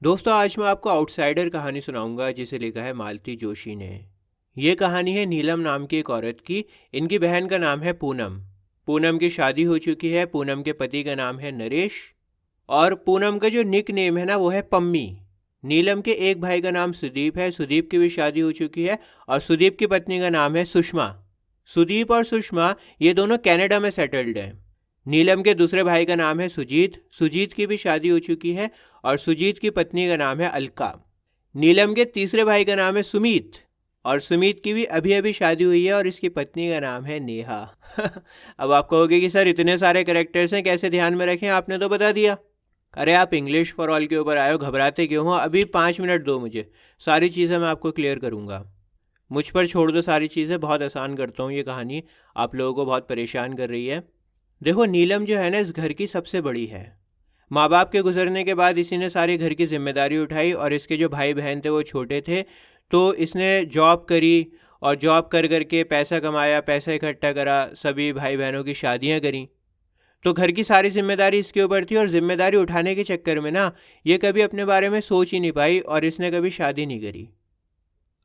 दोस्तों, आज मैं आपको आउटसाइडर कहानी सुनाऊंगा जिसे लिखा है मालती जोशी ने। ये कहानी है नीलम नाम की एक औरत की। इनकी बहन का नाम है पूनम। पूनम की शादी हो चुकी है। पूनम के पति का नाम है नरेश। और पूनम का जो निक नेम है ना, वो है पम्मी। नीलम के एक भाई का नाम सुदीप है। सुदीप की भी शादी हो चुकी है और सुदीप की पत्नी का नाम है सुषमा। सुदीप और सुषमा ये दोनों कनाडा में सेटल्ड हैं। नीलम के दूसरे भाई का नाम है सुजीत। सुजीत की भी शादी हो चुकी है और सुजीत की पत्नी का नाम है अलका। नीलम के तीसरे भाई का नाम है सुमीत और सुमीत की भी अभी अभी शादी हुई है और इसकी पत्नी का नाम है नेहा। अब आप कहोगे कि सर इतने सारे कैरेक्टर्स हैं, कैसे ध्यान में रखें, आपने तो बता दिया। अरे आप इंग्लिश फॉर ऑल के ऊपर आए हो, घबराते क्यों हो? अभी 5 मिनट दो मुझे, सारी चीज़ें मैं आपको क्लियर करूँगा। मुझ पर छोड़ दो सारी चीज़ें, बहुत आसान करता हूँ ये कहानी। आप लोगों को बहुत परेशान कर रही है। देखो, नीलम जो है ना, इस घर की सबसे बड़ी है। माँ बाप के गुजरने के बाद इसी ने सारी घर की जिम्मेदारी उठाई और इसके जो भाई बहन थे वो छोटे थे, तो इसने जॉब करी और जॉब कर कर के पैसा कमाया, पैसा इकट्ठा करा, सभी भाई बहनों की शादियाँ करी। तो घर की सारी जिम्मेदारी इसके ऊपर थी और जिम्मेदारी उठाने के चक्कर में ना, ये कभी अपने बारे में सोच ही नहीं पाई और इसने कभी शादी नहीं करी।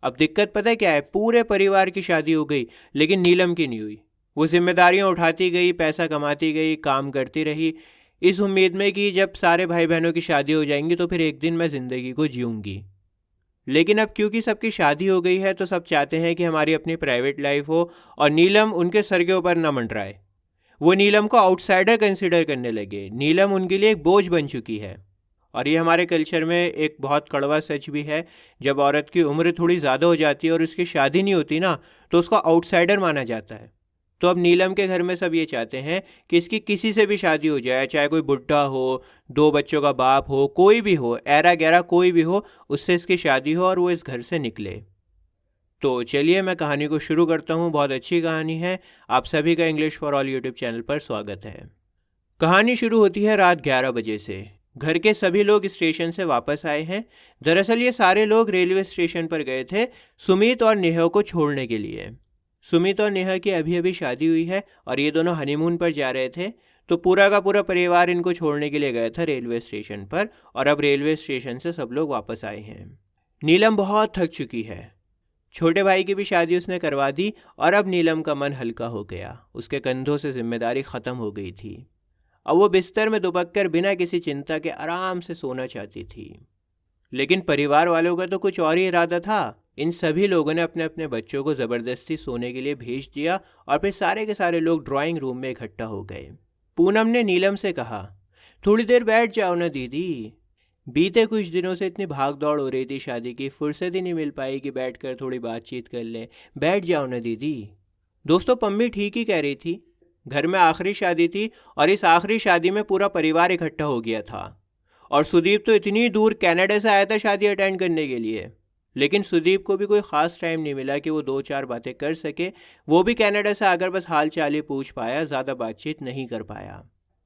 अब दिक्कत पता है क्या है? पूरे परिवार की शादी हो गई लेकिन नीलम की नहीं हुई। वो जिम्मेदारियां उठाती गई, पैसा कमाती गई, काम करती रही, इस उम्मीद में कि जब सारे भाई बहनों की शादी हो जाएंगी तो फिर एक दिन मैं ज़िंदगी को जीऊँगी। लेकिन अब क्योंकि सबकी शादी हो गई है तो सब चाहते हैं कि हमारी अपनी प्राइवेट लाइफ हो और नीलम उनके सर के ऊपर न मंडराए। वो नीलम को आउटसाइडर कंसिडर करने लगे। नीलम उनके लिए एक बोझ बन चुकी है। और ये हमारे कल्चर में एक बहुत कड़वा सच भी है। जब औरत की उम्र थोड़ी ज़्यादा हो जाती है और उसकी शादी नहीं होती ना, तो उसको आउटसाइडर माना जाता है। तो अब नीलम के घर में सब ये चाहते हैं कि इसकी किसी से भी शादी हो जाए, चाहे कोई बुढ़ा हो, 2 बच्चों का बाप हो, कोई भी हो, ऐरा गैरा कोई भी हो, उससे इसकी शादी हो और वो इस घर से निकले। तो चलिए मैं कहानी को शुरू करता हूँ। बहुत अच्छी कहानी है। आप सभी का English for all YouTube channel पर स्वागत है। कहानी शुरू होती है रात 11 बजे से। घर के सभी लोग स्टेशन से वापस आए हैं। दरअसल ये सारे लोग रेलवे स्टेशन पर गए थे सुमित और नेहा को छोड़ने के लिए। सुमित और नेहा की अभी अभी शादी हुई है और ये दोनों हनीमून पर जा रहे थे। तो पूरा का पूरा परिवार इनको छोड़ने के लिए गया था रेलवे स्टेशन पर और अब रेलवे स्टेशन से सब लोग वापस आए हैं। नीलम बहुत थक चुकी है। छोटे भाई की भी शादी उसने करवा दी और अब नीलम का मन हल्का हो गया। उसके कंधों से जिम्मेदारी ख़त्म हो गई थी। अब वो बिस्तर में दुबक कर बिना किसी चिंता के आराम से सोना चाहती थी। लेकिन परिवार वालों का तो कुछ और ही इरादा था। इन सभी लोगों ने अपने अपने बच्चों को ज़बरदस्ती सोने के लिए भेज दिया और फिर सारे के सारे लोग ड्राइंग रूम में इकट्ठा हो गए। पूनम ने नीलम से कहा, थोड़ी देर बैठ जाओ ना दीदी। बीते कुछ दिनों से इतनी भाग दौड़ हो रही थी शादी की, फुर्सत ही नहीं मिल पाई कि बैठकर थोड़ी बातचीत कर लें। बैठ जाओ ना दीदी। दोस्तों, पम्मी ठीक ही कह रही थी। घर में आखिरी शादी थी और इस आखिरी शादी में पूरा परिवार इकट्ठा हो गया था। और सुदीप तो इतनी दूर कनाडा से आया था शादी अटेंड करने के लिए। लेकिन सुदीप को भी कोई ख़ास टाइम नहीं मिला कि वो 2-4 बातें कर सके। वो भी कनाडा से आकर बस हाल चाल ही पूछ पाया, ज़्यादा बातचीत नहीं कर पाया।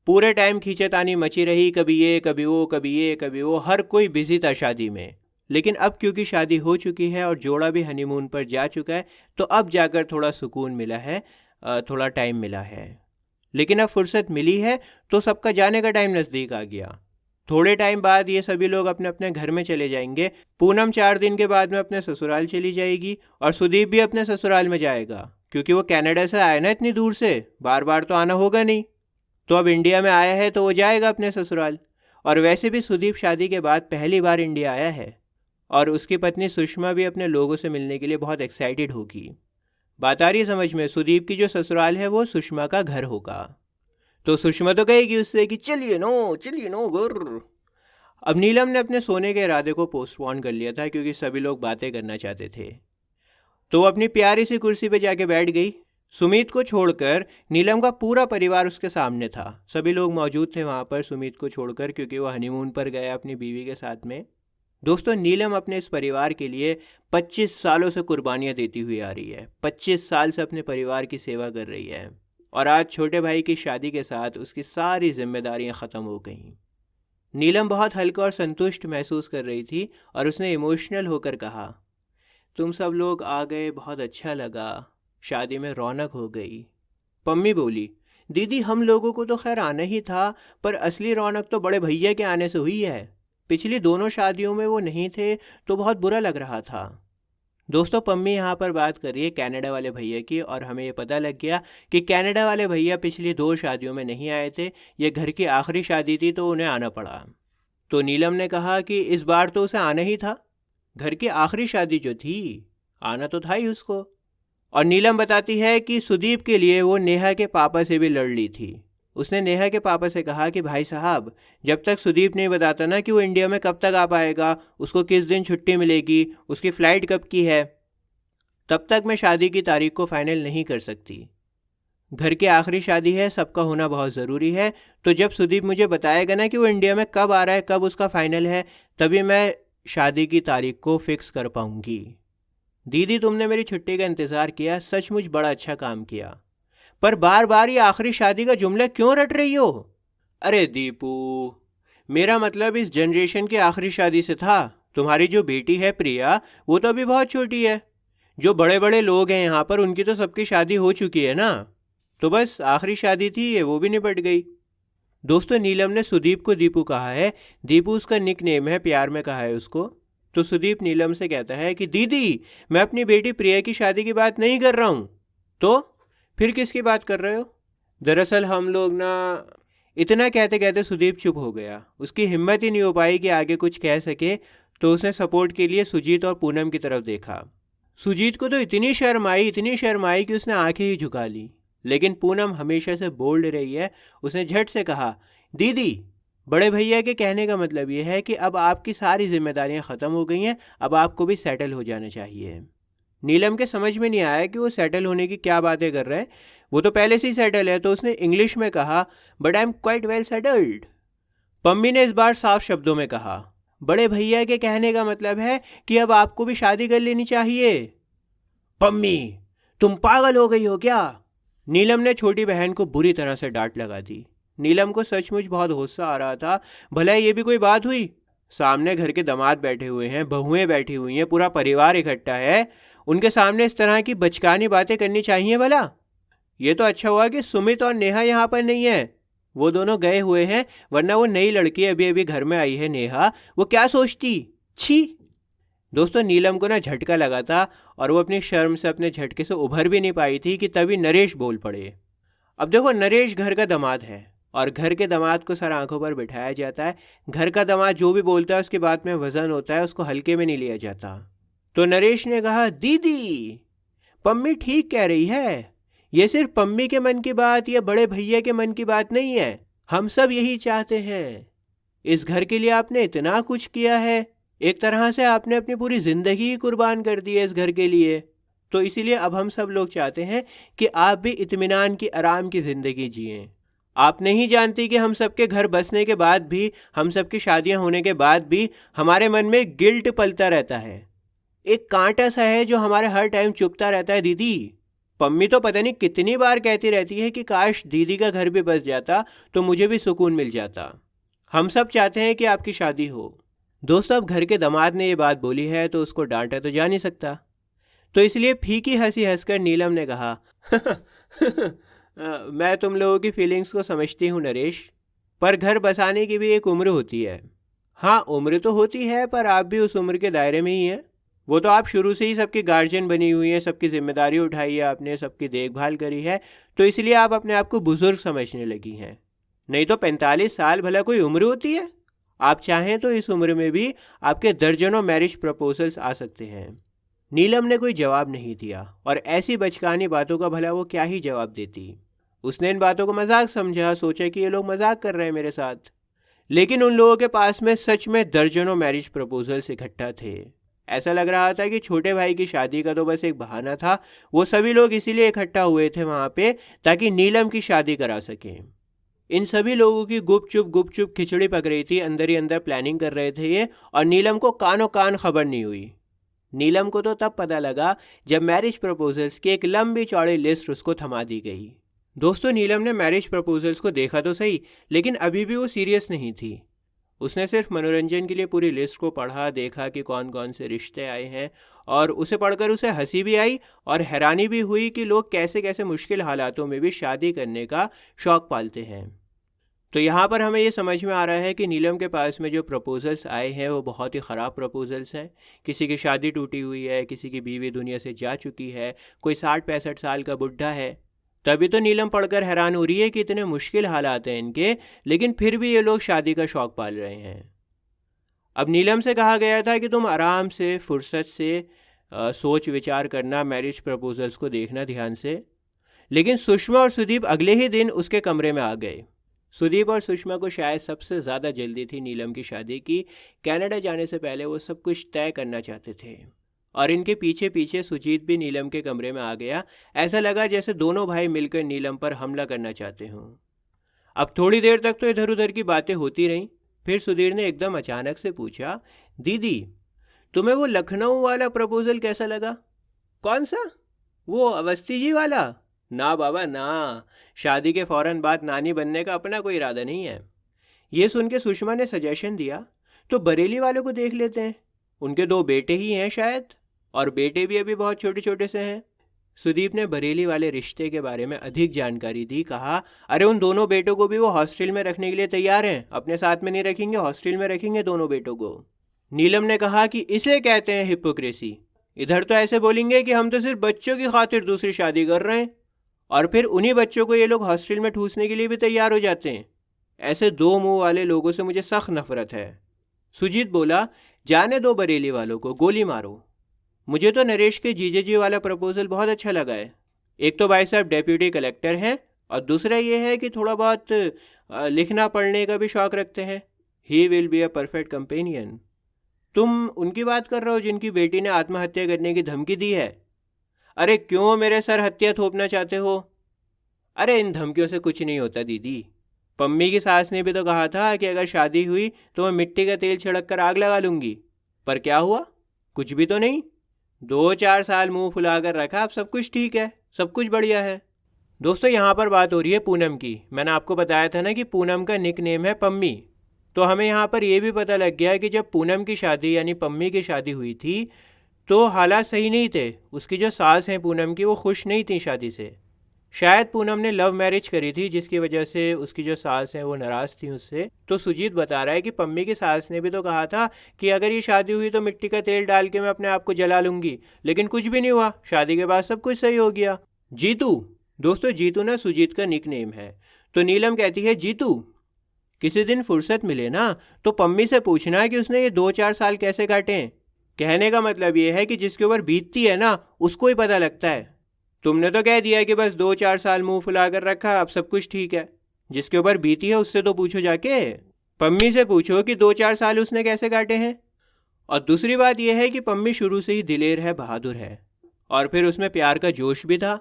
पूरे टाइम खींचतानी मची रही, कभी ये कभी वो, कभी ये कभी वो, हर कोई बिजी था शादी में। लेकिन अब क्योंकि शादी हो चुकी है और जोड़ा भी हनीमून पर जा चुका है, तो अब जाकर थोड़ा सुकून मिला है, थोड़ा टाइम मिला है। लेकिन अब फुर्सत मिली है तो सबका जाने का टाइम नज़दीक आ गया। थोड़े टाइम बाद ये सभी लोग अपने अपने घर में चले जाएंगे। पूनम 4 दिन के बाद में अपने ससुराल चली जाएगी और सुदीप भी अपने ससुराल में जाएगा, क्योंकि वो कनाडा से आया ना इतनी दूर से, बार बार तो आना होगा नहीं। तो अब इंडिया में आया है तो वो जाएगा अपने ससुराल। और वैसे भी सुदीप शादी के बाद पहली बार इंडिया आया है और उसकी पत्नी सुषमा भी अपने लोगों से मिलने के लिए बहुत एक्साइटेड होगी। बात आ रही है समझ में? सुदीप की जो ससुराल है वो सुषमा का घर होगा। तो सुषमा तो कहेगी उससे कि चलिए नो गुर। अब नीलम ने अपने सोने के इरादे को पोस्टपोन कर लिया था क्योंकि सभी लोग बातें करना चाहते थे। तो वो अपनी प्यारी सी कुर्सी पे जाके बैठ गई। सुमित को छोड़कर नीलम का पूरा परिवार उसके सामने था। सभी लोग मौजूद थे वहाँ पर सुमित को छोड़कर, क्योंकि वो हनीमून पर गया अपनी बीवी के साथ में। दोस्तों, नीलम अपने इस परिवार के लिए 25 सालों से कुर्बानियाँ देती हुई आ रही है। 25 साल से अपने परिवार की सेवा कर रही है और आज छोटे भाई की शादी के साथ उसकी सारी जिम्मेदारियां ख़त्म हो गईं। नीलम बहुत हल्का और संतुष्ट महसूस कर रही थी और उसने इमोशनल होकर कहा, तुम सब लोग आ गए, बहुत अच्छा लगा, शादी में रौनक हो गई। पम्मी बोली, दीदी हम लोगों को तो खैर आना ही था, पर असली रौनक तो बड़े भैया के आने से हुई है। पिछली दोनों शादियों में वो नहीं थे तो बहुत बुरा लग रहा था। दोस्तों, पम्मी यहाँ पर बात कर रही है कनाडा वाले भैया की, और हमें ये पता लग गया कि कनाडा वाले भैया पिछली 2 शादियों में नहीं आए थे। ये घर की आखिरी शादी थी तो उन्हें आना पड़ा। तो नीलम ने कहा कि इस बार तो उसे आना ही था, घर की आखिरी शादी जो थी, आना तो था ही उसको। और नीलम बताती है कि सुदीप के लिए वो नेहा के पापा से भी लड़ ली थी। उसने नेहा के पापा से कहा कि भाई साहब, जब तक सुदीप नहीं बताता ना कि वो इंडिया में कब तक आ पाएगा, उसको किस दिन छुट्टी मिलेगी, उसकी फ़्लाइट कब की है, तब तक मैं शादी की तारीख को फ़ाइनल नहीं कर सकती। घर की आखिरी शादी है, सबका होना बहुत ज़रूरी है। तो जब सुदीप मुझे बताएगा ना कि वो इंडिया में कब आ रहा है, कब उसका फ़ाइनल है, तभी मैं शादी की तारीख को फ़िक्स कर पाऊँगी। दीदी, तुमने मेरी छुट्टी का इंतज़ार किया, सचमुच बड़ा अच्छा काम किया। पर बार बार ये आखिरी शादी का जुमला क्यों रट रही हो? अरे दीपू, मेरा मतलब इस जनरेशन की आखिरी शादी से था। तुम्हारी जो बेटी है प्रिया, वो तो अभी बहुत छोटी है। जो बड़े बड़े लोग हैं यहाँ पर, उनकी तो सबकी शादी हो चुकी है ना। तो बस आखिरी शादी थी, ये वो भी निपट गई। दोस्तों, नीलम ने सुदीप को दीपू कहा है। दीपू उसका निक नेम है, प्यार में कहा है उसको। तो सुदीप नीलम से कहता है कि दीदी, मैं अपनी बेटी प्रिया की शादी की बात नहीं कर रहा हूँ। तो फिर किसकी बात कर रहे हो? दरअसल हम लोग ना। इतना कहते कहते सुदीप चुप हो गया। उसकी हिम्मत ही नहीं हो पाई कि आगे कुछ कह सके। तो उसने सपोर्ट के लिए सुजीत और पूनम की तरफ देखा। सुजीत को तो इतनी शर्म आई कि उसने आंखें ही झुका ली। लेकिन पूनम हमेशा से बोल्ड रही है। उसने झट से कहा, दीदी, बड़े भैया के कहने का मतलब ये है कि अब आपकी सारी जिम्मेदारियां ख़त्म हो गई हैं, अब आपको भी सेटल हो जाना चाहिए। नीलम के समझ में नहीं आया कि वो सेटल होने की क्या बातें कर रहे हैं। वो तो पहले से ही सेटल है। तो उसने इंग्लिश में कहा, but I am quite well settled. Pammi ने इस बार साफ शब्दों में कहा, बड़े भैया के कहने का मतलब है कि अब आपको भी शादी कर लेनी चाहिए। पम्मी, तुम पागल हो गई हो क्या? नीलम ने छोटी बहन को बुरी तरह से डांट लगा दी। नीलम को सचमुच बहुत गुस्सा आ रहा था। भला ये भी कोई बात हुई? सामने घर के दामाद बैठे हुए हैं, बहुएं बैठी हुई हैं, पूरा परिवार इकट्ठा है। उनके सामने इस तरह की बचकानी बातें करनी चाहिए भला? ये तो अच्छा हुआ कि सुमित और नेहा यहाँ पर नहीं है। वो दोनों गए हुए हैं, वरना वो नई लड़की अभी अभी घर में आई है नेहा, वो क्या सोचती। छी। दोस्तों, नीलम को ना झटका लगा था और वो अपनी शर्म से अपने झटके से उभर भी नहीं पाई थी कि तभी नरेश बोल पड़े। अब देखो, नरेश घर का दामाद है और घर के दामाद को सर आंखों पर बिठाया जाता है। घर का दामाद जो भी बोलता है उसके बात में वजन होता है, उसको हल्के में नहीं लिया जाता। तो नरेश ने कहा, दीदी, पम्मी ठीक कह रही है। ये सिर्फ पम्मी के मन की बात या बड़े भैया के मन की बात नहीं है, हम सब यही चाहते हैं। इस घर के लिए आपने इतना कुछ किया है, एक तरह से आपने अपनी पूरी जिंदगी ही कुर्बान कर दी है इस घर के लिए। तो इसीलिए अब हम सब लोग चाहते हैं कि आप भी इत्मीनान की, आराम की ज़िंदगी जिएं। आप नहीं जानती कि हम सबके घर बसने के बाद भी, हम सबकी शादियां होने के बाद भी हमारे मन में गिल्ट पलता रहता है। एक कांटा सा है जो हमारे हर टाइम चुभता रहता है दीदी। पम्मी तो पता नहीं कितनी बार कहती रहती है कि काश दीदी का घर भी बस जाता तो मुझे भी सुकून मिल जाता। हम सब चाहते हैं कि आपकी शादी हो। दोस्तों, अब घर के दामाद ने ये बात बोली है तो उसको डांटा तो जा नहीं सकता। तो इसलिए फीकी हंसी हंसकर नीलम ने कहा, मैं तुम लोगों की फीलिंग्स को समझती हूँ नरेश, पर घर बसाने की भी एक उम्र होती है। हाँ, उम्र तो होती है, पर आप भी उस उम्र के दायरे में ही हैं। वो तो आप शुरू से ही सबकी गार्जियन बनी हुई हैं, सबकी जिम्मेदारी उठाई है आपने, सबकी देखभाल करी है, तो इसलिए आप अपने आप को बुजुर्ग समझने लगी हैं। नहीं तो 45 साल भला कोई उम्र होती है? आप चाहें तो इस उम्र में भी आपके दर्जनों मैरिज प्रपोजल्स आ सकते हैं। नीलम ने कोई जवाब नहीं दिया, और ऐसी बचकानी बातों का भला वो क्या ही जवाब देती। उसने इन बातों को मजाक समझा, सोचा कि ये लोग मजाक कर रहे हैं मेरे साथ। लेकिन उन लोगों के पास में सच में दर्जनों मैरिज प्रपोजल्स इकट्ठा थे। ऐसा लग रहा था कि छोटे भाई की शादी का तो बस एक बहाना था। वो सभी लोग इसीलिए इकट्ठा हुए थे वहाँ पे, ताकि नीलम की शादी करा सकें। इन सभी लोगों की गुपचुप खिचड़ी पक रही थी, अंदर ही अंदर प्लानिंग कर रहे थे ये, और नीलम को कानों कान खबर नहीं हुई। नीलम को तो तब पता लगा जब मैरिज प्रपोजल्स की एक लंबी चौड़ी लिस्ट उसको थमा दी गई। दोस्तों, नीलम ने मैरिज प्रपोजल्स को देखा तो सही, लेकिन अभी भी वो सीरियस नहीं थी। उसने सिर्फ मनोरंजन के लिए पूरी लिस्ट को पढ़ा, देखा कि कौन कौन से रिश्ते आए हैं, और उसे पढ़कर उसे हंसी भी आई और हैरानी भी हुई कि लोग कैसे कैसे मुश्किल हालातों में भी शादी करने का शौक पालते हैं। तो यहाँ पर हमें ये समझ में आ रहा है कि नीलम के पास में जो प्रपोजल्स आए हैं वो बहुत ही ख़राब प्रपोजल्स हैं। किसी की शादी टूटी हुई है, किसी की बीवी दुनिया से जा चुकी है, कोई 60-65 साल का बुढ़ा है। तभी तो नीलम पढ़कर हैरान हो रही है कि इतने मुश्किल हालात हैं इनके, लेकिन फिर भी ये लोग शादी का शौक़ पाल रहे हैं। अब नीलम से कहा गया था कि तुम आराम से फुर्सत से सोच विचार करना, मैरिज प्रपोजल्स को देखना ध्यान से। लेकिन सुषमा और सुदीप अगले ही दिन उसके कमरे में आ गए। सुदीप और सुषमा को शायद सबसे ज़्यादा जल्दी थी नीलम की शादी की। कनाडा जाने से पहले वो सब कुछ तय करना चाहते थे। और इनके पीछे पीछे सुजीत भी नीलम के कमरे में आ गया। ऐसा लगा जैसे दोनों भाई मिलकर नीलम पर हमला करना चाहते हों। अब थोड़ी देर तक तो इधर उधर की बातें होती रहीं। फिर सुधीर ने एकदम अचानक से पूछा, दीदी तुम्हें वो लखनऊ वाला प्रपोजल कैसा लगा? कौन सा? वो अवस्थी जी वाला? ना बाबा ना, शादी के फौरन बाद नानी बनने का अपना कोई इरादा नहीं है। ये सुन के सुषमा ने सजेशन दिया, तो बरेली वालों को देख लेते हैं, उनके 2 बेटे ही हैं शायद, और बेटे भी अभी बहुत छोटे छोटे से हैं। सुदीप ने बरेली वाले रिश्ते के बारे में अधिक जानकारी दी। कहा, अरे उन दोनों बेटों को भी वो हॉस्टल में रखने के लिए तैयार हैं, अपने साथ में नहीं रखेंगे, हॉस्टल में रखेंगे दोनों बेटों को। नीलम ने कहा कि इसे कहते हैं हिपोक्रेसी। इधर तो ऐसे बोलेंगे कि हम तो सिर्फ बच्चों की खातिर दूसरी शादी कर रहे हैं, और फिर उन्हीं बच्चों को ये लोग हॉस्टल में ठूसने के लिए भी तैयार हो जाते हैं। ऐसे 2 मुंह वाले लोगों से मुझे सख्त नफरत है। सुजीत बोला, जाने दो बरेली वालों को, गोली मारो। मुझे तो नरेश के जीजे जी वाला प्रपोजल बहुत अच्छा लगा है। एक तो भाई साहब डेप्यूटी कलेक्टर हैं, और दूसरा ये है कि थोड़ा बहुत लिखना पढ़ने का भी शौक़ रखते हैं। He will be a perfect companion. तुम उनकी बात कर रहे हो जिनकी बेटी ने आत्महत्या करने की धमकी दी है? अरे क्यों मेरे सर हत्या थोपना चाहते हो? अरे इन धमकियों से कुछ नहीं होता दीदी। पम्मी की सास ने भी तो कहा था कि अगर शादी हुई तो मैं मिट्टी का तेल छिड़क कर आग लगा लूँगी। पर क्या हुआ? कुछ भी तो नहीं। 2-4 साल मुंह फुलाकर रखा, अब सब कुछ ठीक है, सब कुछ बढ़िया है। दोस्तों यहाँ पर बात हो रही है पूनम की। मैंने आपको बताया था ना कि पूनम का निक नेम है पम्मी। तो हमें यहाँ पर यह भी पता लग गया कि जब पूनम की शादी यानी पम्मी की शादी हुई थी तो हालात सही नहीं थे। उसकी जो सास हैं पूनम की, वो खुश नहीं थी शादी से। शायद पूनम ने लव मैरिज करी थी, जिसकी वजह से उसकी जो सास हैं वो नाराज़ थी उससे। तो सुजीत बता रहा है कि पम्मी की सास ने भी तो कहा था कि अगर ये शादी हुई तो मिट्टी का तेल डाल के मैं अपने आप को जला लूँगी, लेकिन कुछ भी नहीं हुआ। शादी के बाद सब कुछ सही हो गया। जीतू, दोस्तों जीतू ना सुजीत का निक नेम है। तो नीलम कहती है, जीतू किसी दिन फुर्सत मिले ना तो पम्मी से पूछना कि उसने ये 2-4 साल कैसे काटे हैं। कहने का मतलब ये है कि जिसके ऊपर बीतती है ना उसको ही पता लगता है। तुमने तो कह दिया कि बस 2-4 साल मुंह फुलाकर रखा, अब सब कुछ ठीक है। जिसके ऊपर बीती है उससे तो पूछो जाके। पम्मी से पूछो कि 2-4 साल उसने कैसे काटे हैं। और दूसरी बात यह है कि पम्मी शुरू से ही दिलेर है, बहादुर है, और फिर उसमें प्यार का जोश भी था,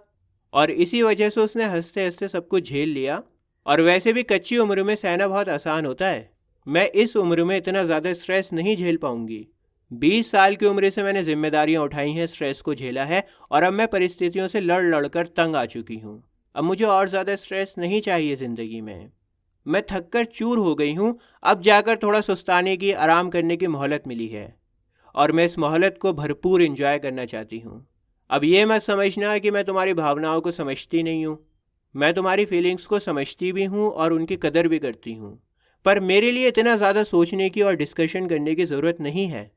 और इसी वजह से उसने हंसते हंसते सब कुछ झेल लिया। और वैसे भी कच्ची उम्र में सहना बहुत आसान होता है। मैं इस उम्र में इतना ज़्यादा स्ट्रेस नहीं झेल पाऊंगी। 20 साल की उम्र से मैंने जिम्मेदारियां उठाई हैं, स्ट्रेस को झेला है, और अब मैं परिस्थितियों से लड़ लड़ कर तंग आ चुकी हूँ। अब मुझे और ज़्यादा स्ट्रेस नहीं चाहिए ज़िंदगी में। मैं थक कर चूर हो गई हूँ। अब जाकर थोड़ा सुस्ताने की, आराम करने की मोहलत मिली है, और मैं इस मोहलत को भरपूर इंजॉय करना चाहती हूँ। अब ये मत समझना कि मैं तुम्हारी भावनाओं को समझती नहीं हूँ। मैं तुम्हारी फीलिंग्स को समझती भी हूँ और उनकी कदर भी करती हूँ, पर मेरे लिए इतना ज़्यादा सोचने की और डिस्कशन करने की ज़रूरत नहीं है।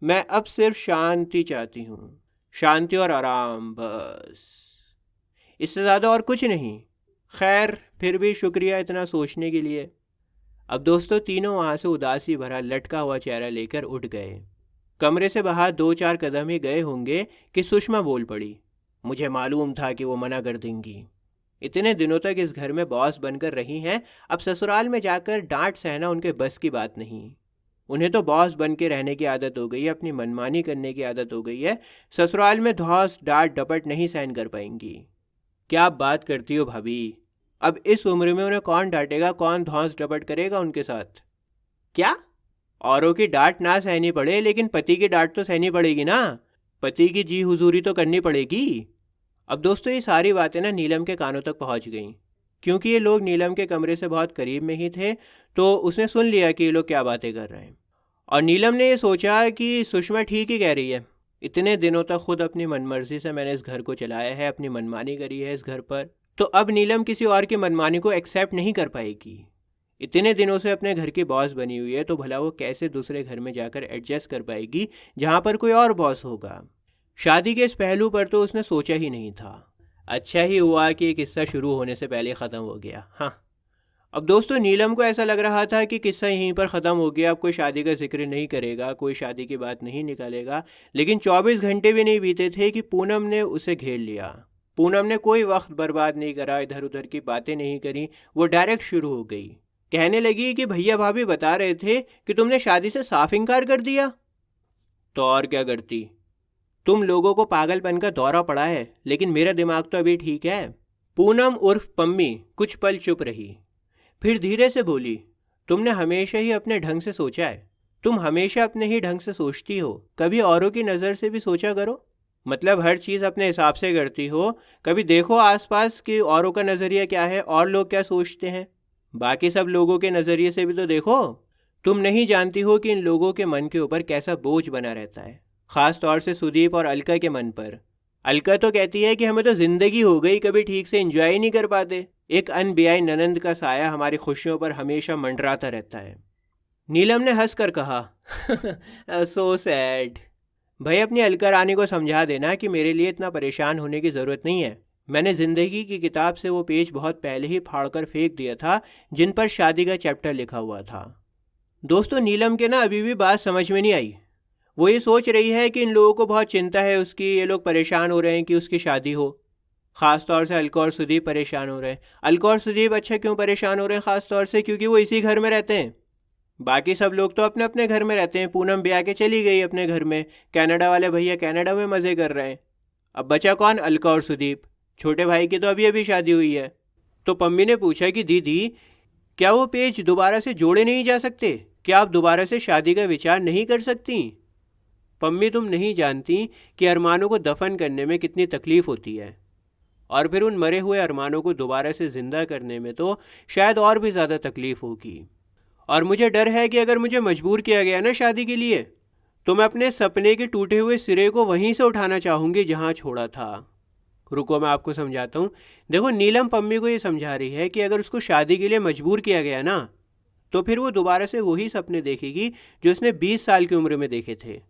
मैं अब सिर्फ शांति चाहती हूँ, शांति और आराम, बस, इससे ज़्यादा और कुछ नहीं। खैर, फिर भी शुक्रिया इतना सोचने के लिए। अब दोस्तों तीनों वहाँ से उदासी भरा लटका हुआ चेहरा लेकर उठ गए। कमरे से बाहर 2-4 कदम ही गए होंगे कि सुषमा बोल पड़ी, मुझे मालूम था कि वो मना कर देंगी। इतने दिनों तक इस घर में बॉस बनकर रही हैं, अब ससुराल में जाकर डांट सहना उनके बस की बात नहीं। उन्हें तो बॉस बन के रहने की आदत हो गई है, अपनी मनमानी करने की आदत हो गई है। ससुराल में धौस डांट डपट नहीं सहन कर पाएंगी। क्या आप बात करती हो भाभी? अब इस उम्र में उन्हें कौन डांटेगा, कौन धौस डपट करेगा उनके साथ? क्या? औरों की डांट ना सहनी पड़े, लेकिन पति की डांट तो सहनी पड़ेगी ना। पति की जी हुजूरी तो करनी पड़ेगी। अब दोस्तों ये सारी बातें ना नीलम के कानों तक पहुंच गईं, क्योंकि ये लोग नीलम के कमरे से बहुत करीब में ही थे। तो उसने सुन लिया कि ये लोग क्या बातें कर रहे हैं, और नीलम ने ये सोचा कि सुषमा ठीक ही कह रही है। इतने दिनों तक खुद अपनी मनमर्जी से मैंने इस घर को चलाया है, अपनी मनमानी करी है इस घर पर, तो अब नीलम किसी और की मनमानी को एक्सेप्ट नहीं कर पाएगी। इतने दिनों से अपने घर की बॉस बनी हुई है, तो भला वो कैसे दूसरे घर में जाकर एडजस्ट कर पाएगी जहाँ पर कोई और बॉस होगा। शादी के इस पहलू पर तो उसने सोचा ही नहीं था। अच्छा ही हुआ कि ये किस्सा शुरू होने से पहले ख़त्म हो गया। हाँ, अब दोस्तों नीलम को ऐसा लग रहा था कि किस्सा यहीं पर ख़त्म हो गया, अब कोई शादी का जिक्र नहीं करेगा, कोई शादी की बात नहीं निकालेगा। लेकिन 24 घंटे भी नहीं बीते थे कि पूनम ने उसे घेर लिया। पूनम ने कोई वक्त बर्बाद नहीं करा, इधर उधर की बातें नहीं करी, वो डायरेक्ट शुरू हो गई। कहने लगी कि भैया भाभी बता रहे थे कि तुमने शादी से साफ इनकार कर दिया। तो और क्या करती, तुम लोगों को पागलपन का दौरा पड़ा है, लेकिन मेरा दिमाग तो अभी ठीक है। पूनम उर्फ पम्मी कुछ पल चुप रही, फिर धीरे से बोली, तुमने हमेशा ही अपने ढंग से सोचा है। तुम हमेशा अपने ही ढंग से सोचती हो, कभी औरों की नज़र से भी सोचा करो। मतलब हर चीज़ अपने हिसाब से करती हो, कभी देखो आसपास कि औरों का नज़रिया क्या है और लोग क्या सोचते हैं। बाकी सब लोगों के नज़रिए से भी तो देखो। तुम नहीं जानती हो कि इन लोगों के मन के ऊपर कैसा बोझ बना रहता है, ख़ास तौर से सुदीप और अलका के मन पर। अलका तो कहती है कि हमें तो ज़िंदगी हो गई, कभी ठीक से एंजॉय ही नहीं कर पाते। एक अनब्याई ननंद का साया हमारी खुशियों पर हमेशा मंडराता रहता है। नीलम ने हंसकर कहा, सो सैड। भाई अपनी अलका रानी को समझा देना कि मेरे लिए इतना परेशान होने की ज़रूरत नहीं है। मैंने ज़िंदगी की किताब से वो पेज बहुत पहले ही फाड़कर फेंक दिया था जिन पर शादी का चैप्टर लिखा हुआ था। दोस्तों नीलम के ना अभी भी बात समझ में नहीं आई। वो ये सोच रही है कि इन लोगों को बहुत चिंता है उसकी, ये लोग परेशान हो रहे हैं कि उसकी शादी हो। ख़ास तौर से अलका और सुदीप परेशान हो रहे हैं। अलका और सुदीप अच्छा क्यों परेशान हो रहे हैं ख़ास तौर से, क्योंकि वो इसी घर में रहते हैं। बाकी सब लोग तो अपने अपने घर में रहते हैं। पूनम ब्याह के चली गई अपने घर में, कनाडा वाले भैया कनाडा में मज़े कर रहे हैं। अब बचा कौन, अलका और सुदीप। छोटे भाई की तो अभी अभी शादी हुई है। तो पम्मी ने पूछा कि दीदी क्या वो पेज दोबारा से जोड़े नहीं जा सकते, क्या आप दोबारा से शादी का विचार नहीं कर सकती। पम्मी तुम नहीं जानती कि अरमानों को दफन करने में कितनी तकलीफ़ होती है, और फिर उन मरे हुए अरमानों को दोबारा से ज़िंदा करने में तो शायद और भी ज़्यादा तकलीफ़ होगी। और मुझे डर है कि अगर मुझे मजबूर किया गया ना शादी के लिए, तो मैं अपने सपने के टूटे हुए सिरे को वहीं से उठाना चाहूँगी जहाँ छोड़ा था। रुको मैं आपको समझाता हूँ। देखो नीलम पम्मी को ये समझा रही है कि अगर उसको शादी के लिए मजबूर किया गया ना, तो फिर वो दोबारा से वही सपने देखेगी जो उसने 20 साल की उम्र में देखे थे।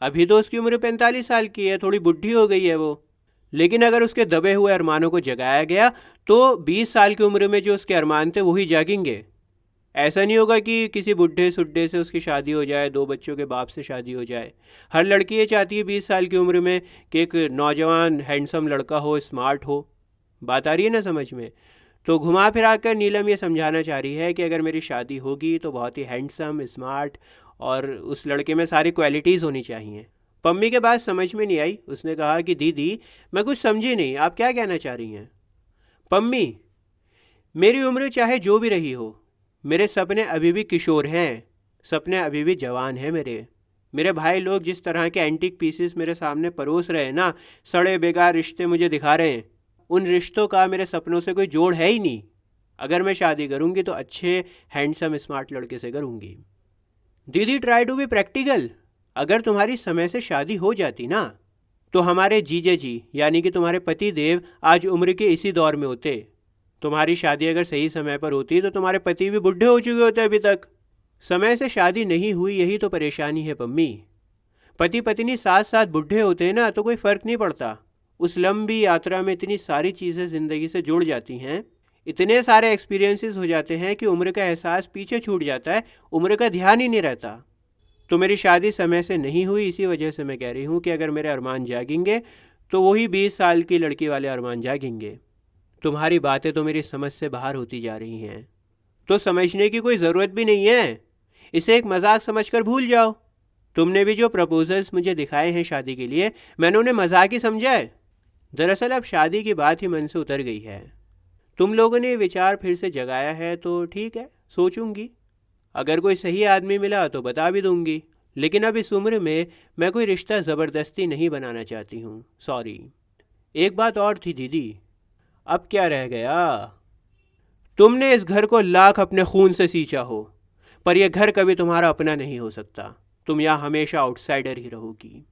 अभी तो उसकी उम्र 45 साल की है, थोड़ी बुढ़ी हो गई है वो। लेकिन अगर उसके दबे हुए अरमानों को जगाया गया तो 20 साल की उम्र में जो उसके अरमान थे वही जागेंगे। ऐसा नहीं होगा कि किसी बुढ़े सुड्ढे से उसकी शादी हो जाए, 2 बच्चों के बाप से शादी हो जाए। हर लड़की ये चाहती है 20 साल की उम्र में कि एक नौजवान हैंडसम लड़का हो, स्मार्ट हो। बात आ रही है ना समझ में। तो घुमा फिरा कर नीलम ये समझाना चाह रही है कि अगर मेरी शादी होगी तो बहुत ही हैंडसम, स्मार्ट और उस लड़के में सारी क्वालिटीज़ होनी चाहिए। पम्मी के बात समझ में नहीं आई। उसने कहा कि दीदी मैं कुछ समझी नहीं, आप क्या कहना चाह रही हैं। पम्मी मेरी उम्र चाहे जो भी रही हो, मेरे सपने अभी भी किशोर हैं, सपने अभी भी जवान हैं मेरे भाई लोग जिस तरह के एंटीक पीसेस मेरे सामने परोस रहे हैं ना, सड़े बेकार रिश्ते मुझे दिखा रहे हैं, उन रिश्तों का मेरे सपनों से कोई जोड़ है ही नहीं। अगर मैं शादी करूँगी तो अच्छे हैंडसम स्मार्ट लड़के से करूँगी। दीदी ट्राई टू बी प्रैक्टिकल। अगर तुम्हारी समय से शादी हो जाती ना, तो हमारे जीजे जी यानी कि तुम्हारे पति देव आज उम्र के इसी दौर में होते। तुम्हारी शादी अगर सही समय पर होती तो तुम्हारे पति भी बुढ़े हो चुके होते अभी तक। समय से शादी नहीं हुई, यही तो परेशानी है पम्मी। पति पत्नी साथ साथ बुढ़े होते हैं ना तो कोई फ़र्क नहीं पड़ता। उस लंबी यात्रा में इतनी सारी चीज़ें ज़िंदगी से जुड़ जाती हैं, इतने सारे एक्सपीरियंसेस हो जाते हैं कि उम्र का एहसास पीछे छूट जाता है, उम्र का ध्यान ही नहीं रहता। तो मेरी शादी समय से नहीं हुई, इसी वजह से मैं कह रही हूँ कि अगर मेरे अरमान जागेंगे तो वही 20 साल की लड़की वाले अरमान जागेंगे। तुम्हारी बातें तो मेरी समझ से बाहर होती जा रही हैं, तो समझने की कोई ज़रूरत भी नहीं है। इसे एक मजाक समझकर भूल जाओ। तुमने भी जो प्रपोजल्स मुझे दिखाए हैं शादी के लिए, मैंने उन्हें मजाक ही समझा है। दरअसल अब शादी की बात ही मन से उतर गई है। तुम लोगों ने विचार फिर से जगाया है तो ठीक है, सोचूंगी। अगर कोई सही आदमी मिला तो बता भी दूंगी, लेकिन अब इस उम्र में मैं कोई रिश्ता ज़बरदस्ती नहीं बनाना चाहती हूँ, सॉरी। एक बात और थी दीदी। अब क्या रह गया। तुमने इस घर को लाख अपने खून से सींचा हो, पर यह घर कभी तुम्हारा अपना नहीं हो सकता। तुम यहाँ हमेशा आउटसाइडर ही रहोगी।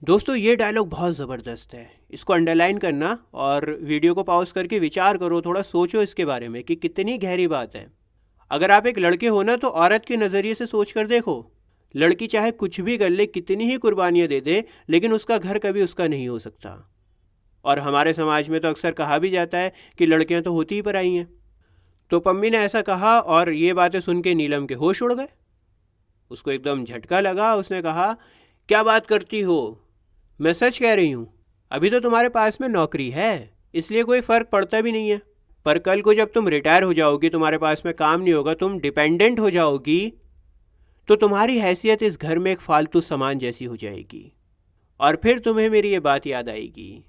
दोस्तों ये डायलॉग बहुत ज़बरदस्त है, इसको अंडरलाइन करना और वीडियो को पॉज करके विचार करो, थोड़ा सोचो इसके बारे में कि कितनी गहरी बात है। अगर आप एक लड़के हो ना तो औरत के नज़रिए से सोच कर देखो, लड़की चाहे कुछ भी कर ले, कितनी ही कुर्बानियाँ दे दे, लेकिन उसका घर कभी उसका नहीं हो सकता। और हमारे समाज में तो अक्सर कहा भी जाता है कि लड़कियां तो होती ही पराई हैं। तो पम्मी ने ऐसा कहा और ये बातें सुन के नीलम के होश उड़ गए। उसको एकदम झटका लगा। उसने कहा, क्या बात करती हो, मैं सच कह रही हूँ। अभी तो तुम्हारे पास में नौकरी है, इसलिए कोई फ़र्क पड़ता भी नहीं है, पर कल को जब तुम रिटायर हो जाओगी, तुम्हारे पास में काम नहीं होगा, तुम डिपेंडेंट हो जाओगी, तो तुम्हारी हैसियत इस घर में एक फालतू सामान जैसी हो जाएगी और फिर तुम्हें मेरी ये बात याद आएगी।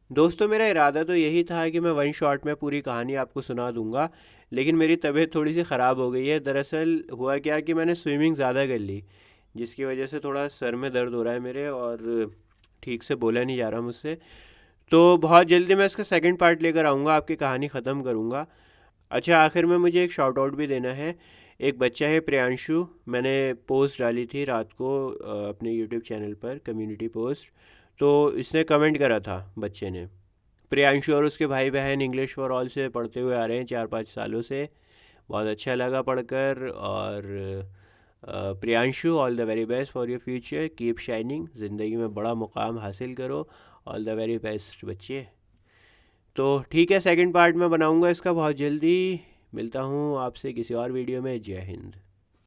दोस्तों, मेरा इरादा तो यही था कि मैं वन शॉट में पूरी कहानी आपको सुना दूंगा, लेकिन मेरी तबीयत थोड़ी सी ख़राब हो गई है। दरअसल हुआ क्या कि मैंने स्विमिंग ज़्यादा कर ली, जिसकी वजह से थोड़ा सर में दर्द हो रहा है मेरे और ठीक से बोला नहीं जा रहा मुझसे। तो बहुत जल्दी मैं इसका सेकंड पार्ट लेकर आऊँगा, आपकी कहानी ख़त्म करूँगा। अच्छा, आखिर में मुझे एक शाउट आउट भी देना है। एक बच्चा है प्रियांशु, मैंने पोस्ट डाली थी रात को अपने यूट्यूब चैनल पर, कम्युनिटी पोस्ट। तो इसने कमेंट करा था बच्चे ने। प्रियांशु और उसके भाई बहन इंग्लिश फॉर ऑल से पढ़ते हुए आ रहे हैं 4-5 सालों से। बहुत अच्छा लगा पढ़कर। और Priyanshu, all the very best for your future, keep shining, ज़िंदगी में बड़ा मुकाम हासिल करो। ऑल द वेरी बेस्ट बच्चे। तो ठीक है, सेकंड पार्ट में बनाऊंगा इसका बहुत जल्दी। मिलता हूँ आपसे किसी और वीडियो में। जय हिंद।